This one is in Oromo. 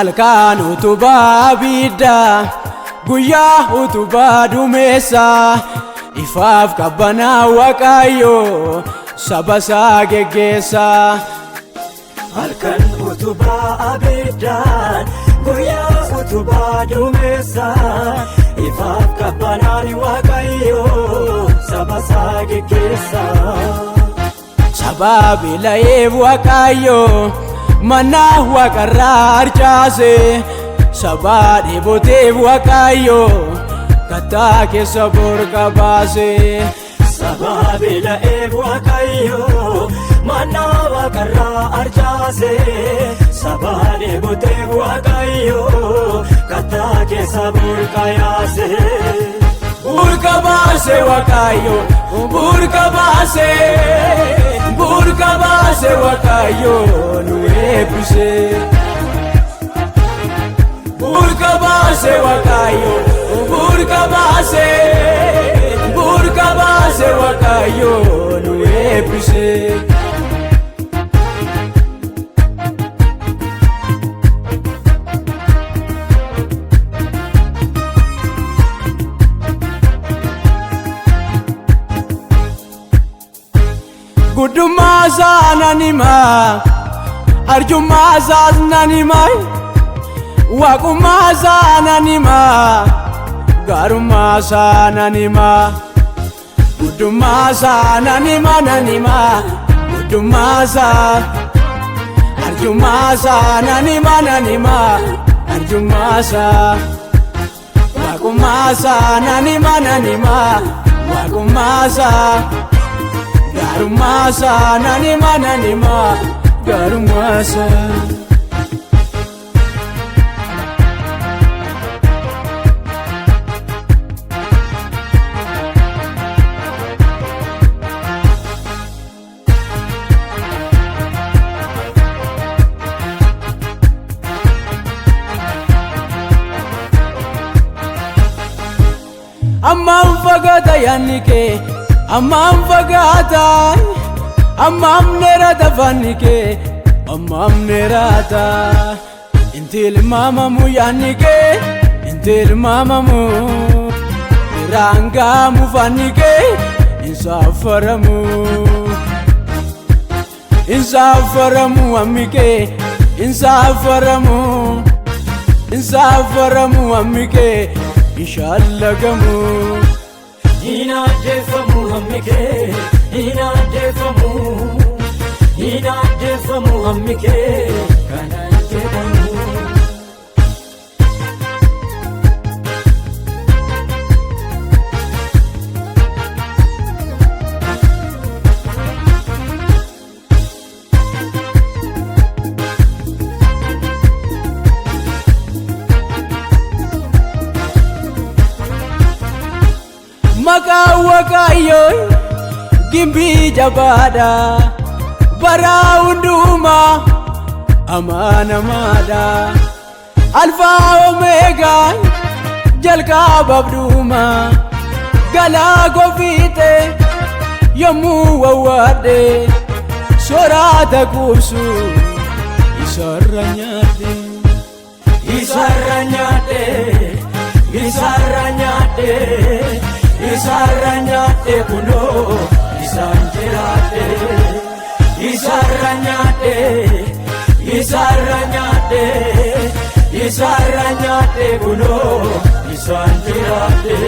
halkan utubaa biddaa guyyaa utubaa duumessaa ifaaf qabbanaa Waaqayyoo saba isaa geggeessaa. Halkan utubaa biddaa guyyaa utubaa duumessaa ifaaf qabbanaa Waaqayyoo saba isaa geggeessaa. Sababii la'eef Waaqayyoo manaa Waaqarraa harcaase sabaa dheeboteef Waaqayyoo kattaa keessa borqa baase. Sababii la'eef Waaqayyoo manaa Waaqarraa harcaase sabaa dheeboteef Waaqayyoo kattaa keessa borqa yaase. Burqa baase Waaqayyoo burqa baase Waaqayyoo nu eebbise. Burqa baase Waaqayyoo burqa baase Waaqayyoo nu eebbise. Guddummaa isaa nan himaa arjummaa isaas nan himaa waaqummaa isaa nan himaa gaarummaa isaa nan himaa. Guddummaa isaa nan himaa guddummaa isaa arjummaa isaa nan himaa arjummaa isaa. Waaqummaa isaa nan himaa waaqummaa isaa. Gaarummaa isaa nan himaa gaarummaa isaa. Ammaan fagaata yaadni kee ammaan fagaata ammaan dheerata fanni kee ammaan dheerata. Inti ilmaamamu yaadni kee inti ilmaamamu biraan gaamu fanni kee insaafaramu ammi kee insaafaramu ammi kee ishallagamu. Inaaddeeffamu hammi kee inaaddeeffamu hammi kee kana jedhamu. Maqaa Waaqayyoo gimbii jabaadha bara hundumaa amaanamaadha. Alfaa Omeegaa jalqabaaf dhumaa galaa gofiite yommuu wawwaadhe soorata quubsu isarra nyaadhe isarra nyaadhe kunoo isaan jiraadhe. Isarra nyaadhe kunoo isaan jiraadhe.